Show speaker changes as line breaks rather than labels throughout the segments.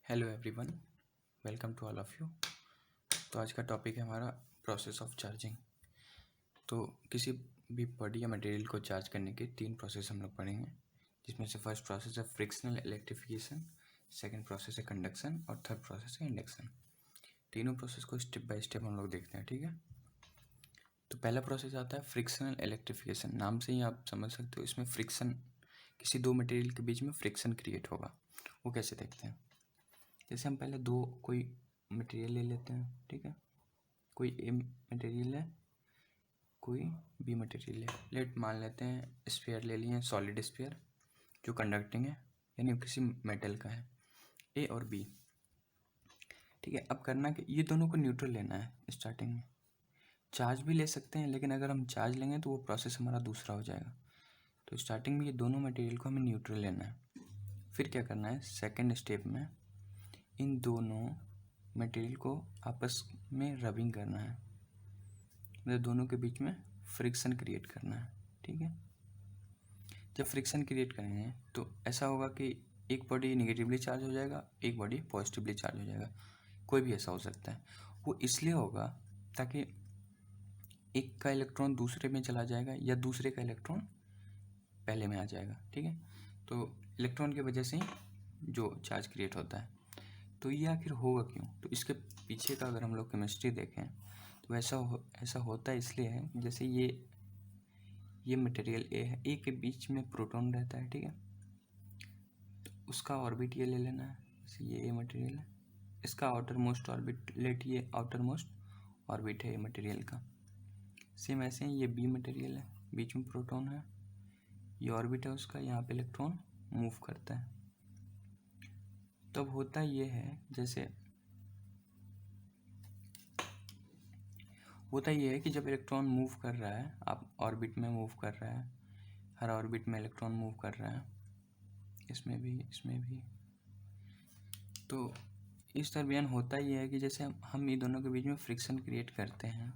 Hello everyone, welcome to all of you. तो आज का टॉपिक है हमारा प्रोसेस ऑफ चार्जिंग। तो किसी भी बॉडी या मटेरियल को चार्ज करने के 3 प्रोसेस हम लोग पढ़ेंगे, जिसमें से फर्स्ट प्रोसेस है फ्रिक्शनल इलेक्ट्रिफिकेशन, सेकंड प्रोसेस है कंडक्शन और थर्ड प्रोसेस है इंडक्शन। तीनों प्रोसेस को स्टेप बाय स्टेप हम लोग देखते हैं, ठीक है। तो पहला प्रोसेस आता है फ्रिक्शनल इलेक्ट्रिफिकेशन। नाम से ही आप समझ सकते हो, इसमें फ्रिक्शन, किसी दो मटेरियल के बीच में फ्रिक्शन क्रिएट होगा। वो कैसे देखते हैं? जैसे हम पहले कोई मटेरियल ले लेते हैं, ठीक है। कोई ए मटेरियल है, कोई बी मटेरियल है। लेट मान लेते हैं स्फीयर ले लिए, सॉलिड स्फीयर जो कंडक्टिंग है, यानी किसी मेटल का है, ए और बी, ठीक है। अब करना कि ये दोनों को न्यूट्रल लेना है। स्टार्टिंग में चार्ज भी ले सकते हैं, लेकिन अगर हम चार्ज लेंगे तो वो प्रोसेस हमारा दूसरा हो जाएगा। तो स्टार्टिंग में ये दोनों मटेरियल को हमें न्यूट्रल लेना है। फिर क्या करना है, सेकेंड स्टेप में इन दोनों मटेरियल को आपस में रबिंग करना है, मतलब दोनों के बीच में फ्रिक्शन क्रिएट करना है, ठीक है। जब फ्रिक्शन क्रिएट करेंगे तो ऐसा होगा कि एक बॉडी निगेटिवली चार्ज हो जाएगा, एक बॉडी पॉजिटिवली चार्ज हो जाएगा। कोई भी ऐसा हो सकता है। वो इसलिए होगा ताकि एक का इलेक्ट्रॉन दूसरे में चला जाएगा या दूसरे का इलेक्ट्रॉन पहले में आ जाएगा, ठीक है। तो इलेक्ट्रॉन की वजह से ही जो चार्ज क्रिएट होता है। तो ये आखिर होगा क्यों? तो इसके पीछे का अगर हम लोग केमिस्ट्री देखें तो ऐसा होता है इसलिए है, जैसे ये मटेरियल ए है, ए के बीच में प्रोटॉन रहता है, ठीक है। तो उसका ऑर्बिट ये ले लेना है। जैसे ये ए मटेरियल है, इसका आउटर मोस्ट ऑर्बिट, लेट ये आउटर मोस्ट ऑर्बिट है ये मटेरियल का। सेम ऐसे ही ये बी मटेरियल है, बीच में प्रोटॉन है, ये ऑर्बिट है उसका, यहाँ पे इलेक्ट्रॉन मूव करता है। तब होता ये है, जैसे होता ये है कि जब इलेक्ट्रॉन मूव कर रहा है, आप ऑर्बिट में मूव कर रहा है, हर ऑर्बिट में इलेक्ट्रॉन मूव कर रहा है, इसमें भी, इसमें भी। तो इस दरमियान होता ये है कि जैसे हम ये दोनों के बीच में फ्रिक्शन क्रिएट करते हैं,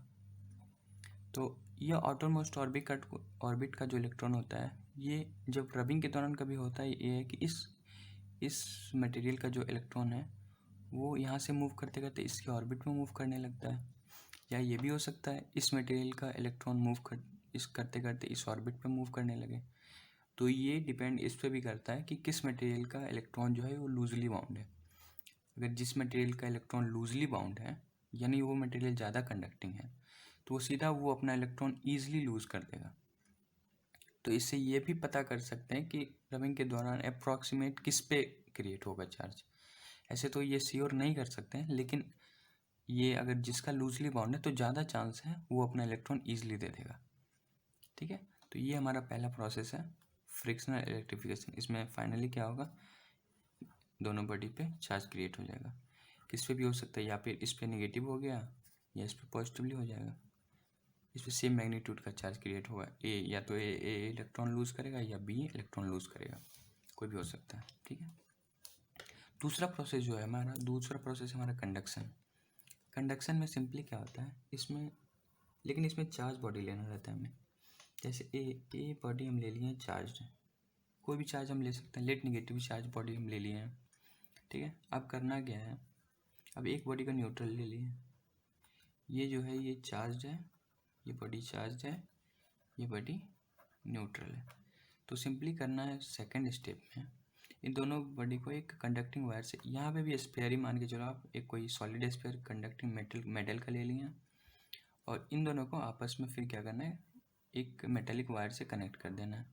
तो ये आउटरमोस्ट ऑर्बिट का जो इलेक्ट्रॉन होता है, ये जब रबिंग के दौरान कभी होता है ये है कि इस मटेरियल का जो इलेक्ट्रॉन है वो यहाँ से मूव करते करते इसके ऑर्बिट में मूव करने लगता है। या ये भी हो सकता है इस मटेरियल का इलेक्ट्रॉन करते करते इस ऑर्बिट पे मूव करने लगे। तो ये डिपेंड इस पे भी करता है कि किस मटेरियल का इलेक्ट्रॉन जो है वो लूजली बाउंड है। अगर जिस मटेरियल का इलेक्ट्रॉन लूजली बाउंड है, यानी वो मटेरियल ज़्यादा कंडक्टिंग है, तो वो सीधा वो अपना इलेक्ट्रॉन ईजिली लूज कर देगा। तो इससे ये भी पता कर सकते हैं कि रबिंग के दौरान अप्रॉक्सीमेट किस पे क्रिएट होगा चार्ज। ऐसे तो ये श्योर नहीं कर सकते हैं, लेकिन ये अगर जिसका लूजली बाउंड है तो ज़्यादा चांस है वो अपना इलेक्ट्रॉन ईजिली दे देगा, ठीक है। तो ये हमारा पहला प्रोसेस है फ्रिक्शनल इलेक्ट्रिफिकेशन। इसमें फाइनली क्या होगा, दोनों बॉडी पे चार्ज क्रिएट हो जाएगा। किस पे भी हो सकता है, या फिर इस पे नेगेटिव हो गया या इस पे पॉजिटिवली हो जाएगा। इस पे सेम मैग्नीट्यूड का चार्ज क्रिएट होगा। या तो ए इलेक्ट्रॉन लूज करेगा या बी इलेक्ट्रॉन लूज करेगा, कोई भी हो सकता है, ठीक है। दूसरा प्रोसेस जो है हमारा, दूसरा प्रोसेस हमारा कंडक्शन। कंडक्शन में सिंपली क्या होता है इसमें, लेकिन इसमें चार्ज बॉडी लेना रहता है हमें। जैसे ए बॉडी हम ले लिए हैं चार्ज, कोई भी चार्ज हम ले सकते हैं, लेट नेगेटिव चार्ज बॉडी हम ले लिए हैं, ठीक है। अब करना क्या है, अब एक बॉडी का न्यूट्रल ले लिए, ये जो है ये चार्ज है, ये बॉडी चार्ज है, ये बॉडी न्यूट्रल है। तो सिंपली करना है सेकंड स्टेप में, इन दोनों बॉडी को एक कंडक्टिंग वायर से, यहाँ पे भी स्पेयर ही मान के चलो आप, एक कोई सॉलिड स्पेयर कंडक्टिंग मेटल का ले लिया, और इन दोनों को आपस में फिर क्या करना है, एक मेटेलिक वायर से कनेक्ट कर देना है।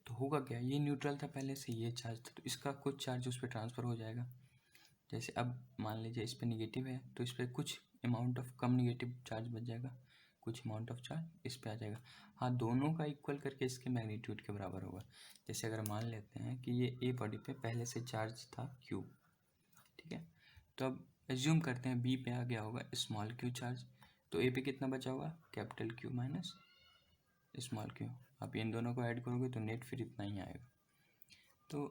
तो होगा क्या, ये न्यूट्रल था पहले से, ये चार्ज था, तो इसका कुछ चार्ज उस पर ट्रांसफ़र हो जाएगा। जैसे अब मान लीजिए इस पर निगेटिव है, तो इस पर कुछ amount of come negative charge बच जाएगा, कुछ अमाउंट ऑफ चार्ज इस पे आ जाएगा। हाँ, दोनों का इक्वल करके इसके मैग्नीट्यूड के बराबर होगा। जैसे अगर मान लेते हैं कि ये ए बॉडी पे पहले से चार्ज था क्यू, ठीक है। तो अब एज्यूम करते हैं बी पे आ गया होगा स्मॉल क्यू चार्ज, तो ए पे कितना बचा होगा, capital Q minus small Q. आप इन दोनों को ऐड करोगे तो नेट फिर इतना ही आएगा। तो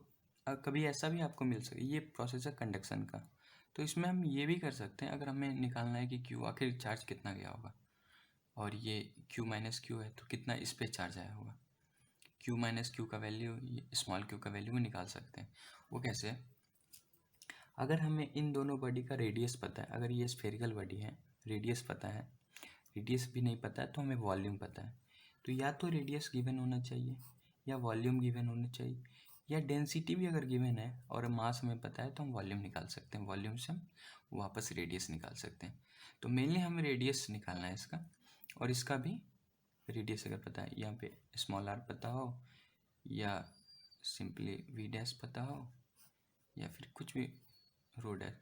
कभी ऐसा भी आपको मिल सके, ये प्रोसेस है कंडक्शन का। तो इसमें हम ये भी कर सकते हैं, अगर हमें निकालना है कि क्यू आखिर चार्ज कितना गया होगा, और ये क्यू माइनस क्यू है तो कितना इस पे चार्ज आया होगा, क्यू माइनस क्यू का वैल्यू, स्मॉल क्यू का वैल्यू निकाल सकते हैं। वो कैसे, अगर हमें इन दोनों बॉडी का रेडियस पता है, अगर ये स्फेरिकल बॉडी है, रेडियस पता है, रेडियस भी नहीं पता है तो हमें वॉल्यूम पता है, तो या तो रेडियस गिवन होना चाहिए या वॉल्यूम गिवन होना चाहिए, या डेंसिटी भी अगर गिवन है और मास हमें पता है तो हम वॉल्यूम निकाल सकते हैं, वॉल्यूम से हम वापस रेडियस निकाल सकते हैं। तो मेनली हमें रेडियस निकालना है इसका, और इसका भी रेडियस अगर पता है, यहाँ पे स्मॉल आर पता हो या सिंपली वी डैश पता हो या फिर कुछ भी रो डैश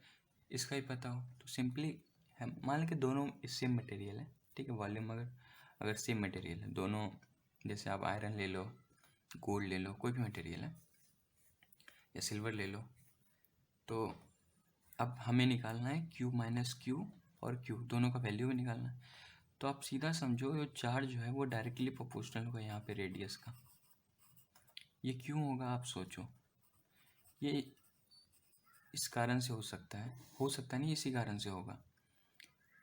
इसका ही पता हो, तो सिंपली हम मान लें कि दोनों सेम मटेरियल है, ठीक है। वॉल्यूम अगर सेम मटेरियल है दोनों, जैसे आप आयरन ले लो, गोल्ड ले लो, कोई भी मटेरियल है, या सिल्वर ले लो, तो अब हमें निकालना है Q माइनस Q और Q दोनों का वैल्यू भी निकालना है। तो आप सीधा समझो ये चार्ज जो है वो डायरेक्टली प्रोपोर्शनल होगा यहाँ पे रेडियस का। ये क्यों होगा आप सोचो, ये इस कारण से हो सकता नहीं, इसी कारण से होगा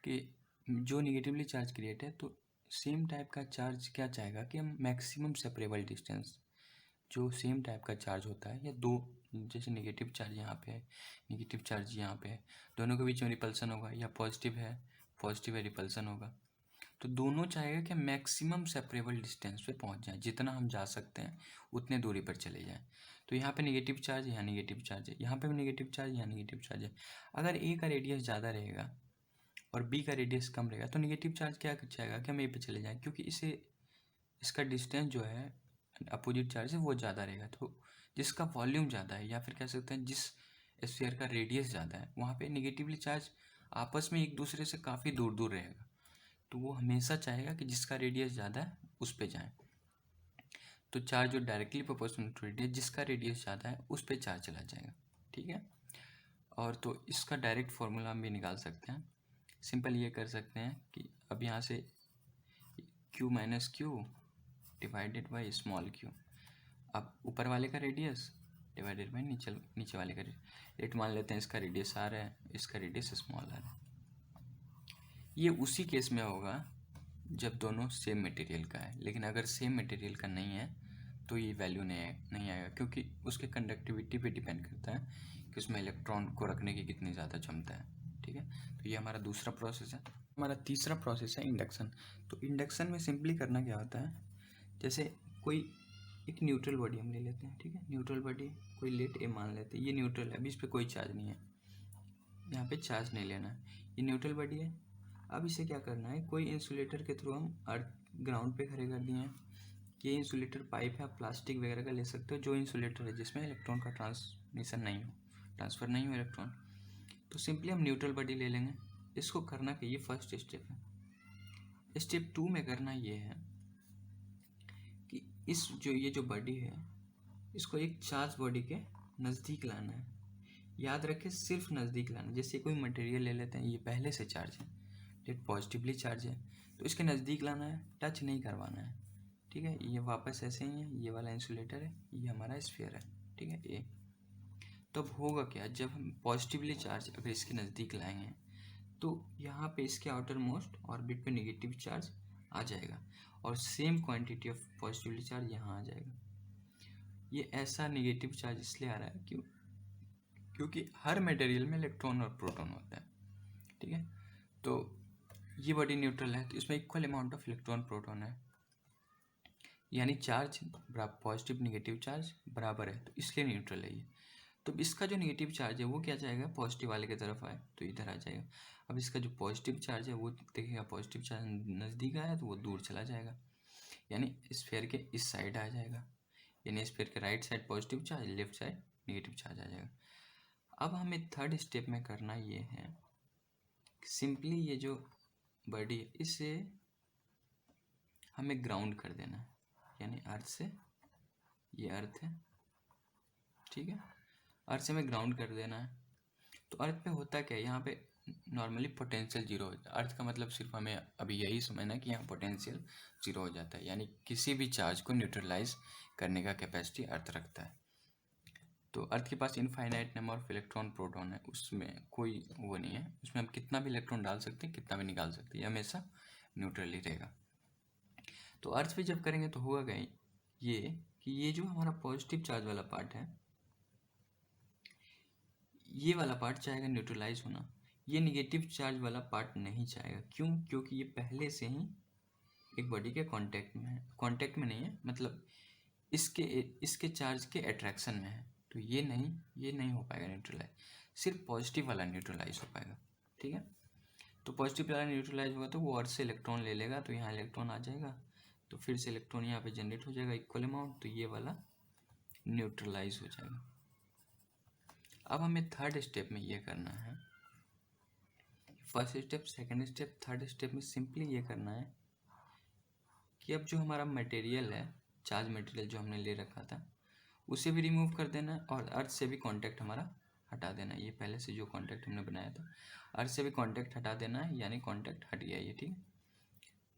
कि जो निगेटिवली चार्ज क्रिएट है, तो सेम टाइप का चार्ज क्या चाहेगा कि हम मैक्सिमम सेपरेबल डिस्टेंस, जो सेम टाइप का चार्ज होता है, या दो, जैसे नेगेटिव चार्ज यहाँ पे है, नेगेटिव चार्ज यहाँ पे है, दोनों के बीच में रिपल्सन होगा, या पॉजिटिव है रिपल्सन होगा, तो दोनों चाहेगा कि मैक्सिमम सेपरेबल डिस्टेंस पे पहुँच जाए, जितना हम जा सकते हैं उतने दूरी पर चले जाएं। तो यहाँ पे नेगेटिव चार्ज, यहाँ नेगेटिव चार्ज है, यहाँ पे भी नेगेटिव चार्ज, यहाँ नेगेटिव चार्ज है। अगर ए का रेडियस ज़्यादा रहेगा और बी का रेडियस कम रहेगा तो नेगेटिव चार्ज क्या चाहेगा कि हम ए पे चले जाएँ, क्योंकि इसका डिस्टेंस जो है अपोजिट चार्ज से वो ज़्यादा रहेगा। तो जिसका वॉल्यूम ज़्यादा है, या फिर कह सकते हैं जिस स्फीयर का रेडियस ज़्यादा है, वहाँ पे नेगेटिवली चार्ज आपस में एक दूसरे से काफ़ी दूर दूर रहेगा, तो वो हमेशा चाहेगा कि जिसका रेडियस ज़्यादा है उस पे जाए। तो चार्ज जो डायरेक्टली प्रोपोर्शनल टू रेडियस, जिसका रेडियस ज़्यादा है उस पे चार्ज चला जाएगा, ठीक है। और तो इसका डायरेक्ट फॉर्मूला हम भी निकाल सकते हैं। सिंपल ये कर सकते हैं कि अब यहाँ से Q minus Q divided by small q, अब ऊपर वाले का रेडियस डिवाइडेड बाई नीचे वाले का रेट मान लेते हैं, इसका रेडियस r है, इसका रेडियस स्मॉल r है। ये उसी केस में होगा जब दोनों सेम मटेरियल का है, लेकिन अगर सेम मटेरियल का नहीं है तो ये वैल्यू नहीं आएगा, क्योंकि उसके कंडक्टिविटी पे डिपेंड करता है कि उसमें इलेक्ट्रॉन को रखने की कितनी ज़्यादा क्षमता है, ठीक है। तो ये हमारा दूसरा प्रोसेस है। हमारा तीसरा प्रोसेस है इंडक्शन। तो इंडक्शन में सिंपली करना क्या होता है, जैसे कोई एक न्यूट्रल बॉडी हम ले लेते हैं, ठीक है। न्यूट्रल बॉडी कोई लेट ए मान लेते हैं, ये न्यूट्रल है, अभी इस पर कोई चार्ज नहीं है, यहाँ पे चार्ज नहीं लेना है, ये न्यूट्रल बॉडी है। अब इसे क्या करना है, कोई इंसुलेटर के थ्रू हम अर्थ ग्राउंड पे खड़े कर दिए हैं। ये इंसुलेटर पाइप है, आप प्लास्टिक वगैरह का ले सकते हो, जो इंसुलेटर है जिसमें इलेक्ट्रॉन का ट्रांसफ़र नहीं हो इलेक्ट्रॉन। तो सिंपली हम न्यूट्रल बॉडी ले लेंगे। इसको करना कि ये फर्स्ट स्टेप है। स्टेप 2 में करना ये है कि ये जो बॉडी है इसको एक चार्ज बॉडी के नज़दीक लाना है। याद रखें, सिर्फ नज़दीक लाना। जैसे कोई मटेरियल ले लेते हैं, ये पहले से चार्ज है, ये पॉजिटिवली चार्ज है, तो इसके नज़दीक लाना है, टच नहीं करवाना है, ठीक है। ये वापस ऐसे ही है, ये वाला इंसुलेटर है, ये हमारा स्फीयर है, ठीक है। ये तब होगा क्या, जब हम पॉजिटिवली चार्ज अगर इसके नज़दीक लाएंगे तो यहाँ पे इसके आउटर मोस्ट ऑर्बिट पे नेगेटिव चार्ज आ जाएगा, और same quantity of positively charge यहाँ आ जाएगा। ये ऐसा नेगेटिव चार्ज इसलिए आ रहा है क्योंकि हर मटेरियल में इलेक्ट्रॉन और प्रोटॉन होता है, ठीक है। तो ये बॉडी न्यूट्रल है, तो इसमें equal amount of electron proton है, यानी चार्ज पॉजिटिव नेगेटिव चार्ज बराबर है, तो इसलिए न्यूट्रल है ये। तो इसका जो नेगेटिव चार्ज है वो क्या जाएगा, पॉजिटिव वाले की तरफ आए तो इधर आ जाएगा। अब इसका जो पॉजिटिव चार्ज है वो देखेगा पॉजिटिव चार्ज नज़दीक आया तो वो दूर चला जाएगा, यानी स्फीयर के इस साइड आ जाएगा, यानी स्फीयर के right side positive charge, left side negative charge आ जाएगा। अब हमें थर्ड स्टेप में करना ये है, सिंपली ये जो बॉडी है इसे हमें ग्राउंड कर देना है, यानी अर्थ से, ये अर्थ है, ठीक है, अर्थ से हमें ग्राउंड कर देना है। तो अर्थ पे होता क्या है, यहाँ पे नॉर्मली पोटेंशियल जीरो होता है। अर्थ का मतलब सिर्फ हमें अभी यही समझना कि यहाँ पोटेंशियल जीरो हो जाता है, यानी किसी भी चार्ज को न्यूट्रलाइज करने का कैपेसिटी अर्थ रखता है। तो अर्थ के पास infinite number of electron proton है, उसमें कोई वो नहीं है, उसमें हम कितना भी इलेक्ट्रॉन डाल सकते हैं, कितना भी निकाल सकते हैं, ये हमेशा न्यूट्रल ही रहेगा। तो अर्थ पे जब करेंगे तो होगा क्या ये कि ये जो हमारा पॉजिटिव चार्ज वाला पार्ट है ये वाला पार्ट चाहेगा न्यूट्रलाइज होना, ये निगेटिव चार्ज वाला पार्ट नहीं चाहेगा। क्यों? क्योंकि ये पहले से ही एक बॉडी के कांटेक्ट में है, कांटेक्ट में नहीं है मतलब इसके चार्ज के अट्रैक्शन में है, तो ये नहीं हो पाएगा न्यूट्रलाइज, सिर्फ पॉजिटिव वाला न्यूट्रलाइज हो पाएगा। ठीक है, तो पॉजिटिव वाला न्यूट्रलाइज हुआ तो वो अर्थ से इलेक्ट्रॉन ले लेगा, तो यहाँ इलेक्ट्रॉन आ जाएगा, तो फिर से इलेक्ट्रॉन यहाँ पे जनरेट हो जाएगा इक्वल अमाउंट, तो ये वाला न्यूट्रलाइज हो जाएगा। अब हमें थर्ड स्टेप में ये करना है, first step, second step, third step में सिंपली ये करना है कि अब जो हमारा मटेरियल है, चार्ज मटेरियल जो हमने ले रखा था, उसे भी रिमूव कर देना है और अर्थ से भी कांटेक्ट हमारा हटा देना है। ये पहले से जो कांटेक्ट हमने बनाया था, अर्थ से भी कांटेक्ट हटा देना है, यानी कांटेक्ट हट गया ये। ठीक है,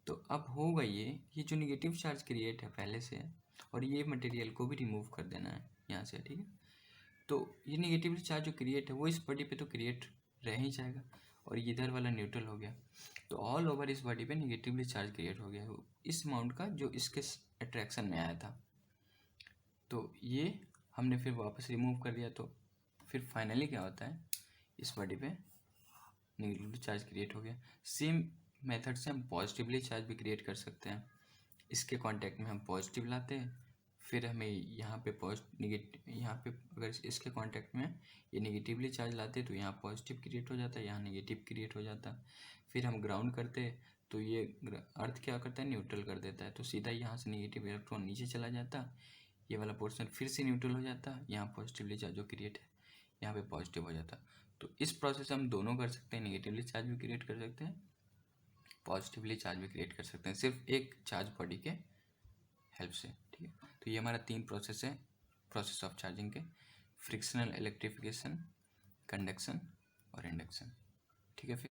तो अब होगा ये जो निगेटिव चार्ज क्रिएट है पहले से, और ये मटेरियल को भी रिमूव कर देना है यहाँ से। ठीक है, तो ये निगेटिव चार्ज जो क्रिएट है वो इस बॉडी पे तो क्रिएट रह ही जाएगा, और इधर वाला न्यूट्रल हो गया, तो ऑल ओवर इस बॉडी पे निगेटिवली चार्ज क्रिएट हो गया है इस अमाउंट का जो इसके अट्रैक्शन में आया था। तो ये हमने फिर वापस रिमूव कर दिया, तो फिर फाइनली क्या होता है, इस बॉडी पे निगेटिवली चार्ज क्रिएट हो गया। सेम मेथड से हम पॉजिटिवली चार्ज भी क्रिएट कर सकते हैं। इसके कांटेक्ट में हम पॉजिटिव लाते हैं, फिर हमें यहाँ पे निगेटिव, यहाँ पे अगर इसके कांटेक्ट में ये निगेटिवली चार्ज लाते तो यहाँ पॉजिटिव क्रिएट हो जाता है, यहाँ निगेटिव क्रिएट हो जाता। फिर हम ग्राउंड करते तो ये अर्थ क्या करता है, न्यूट्रल कर देता है, तो सीधा यहाँ से निगेटिव इलेक्ट्रॉन नीचे चला जाता, ये वाला पोर्शन फिर से न्यूट्रल हो जाता, यहाँ पॉजिटिवली चार्ज जो क्रिएट है यहाँ पे पॉजिटिव हो जाता। तो इस प्रोसेस हम दोनों कर सकते हैं, निगेटिवली चार्ज भी क्रिएट कर सकते हैं, पॉजिटिवली चार्ज भी क्रिएट कर सकते हैं, सिर्फ एक चार्ज बॉडी के हेल्प से। ठीक है, तो ये हमारा 3 प्रोसेस है, प्रोसेस ऑफ चार्जिंग के, फ्रिक्शनल, इलेक्ट्रिफिकेशन, कंडक्शन और इंडक्शन। ठीक है, फिर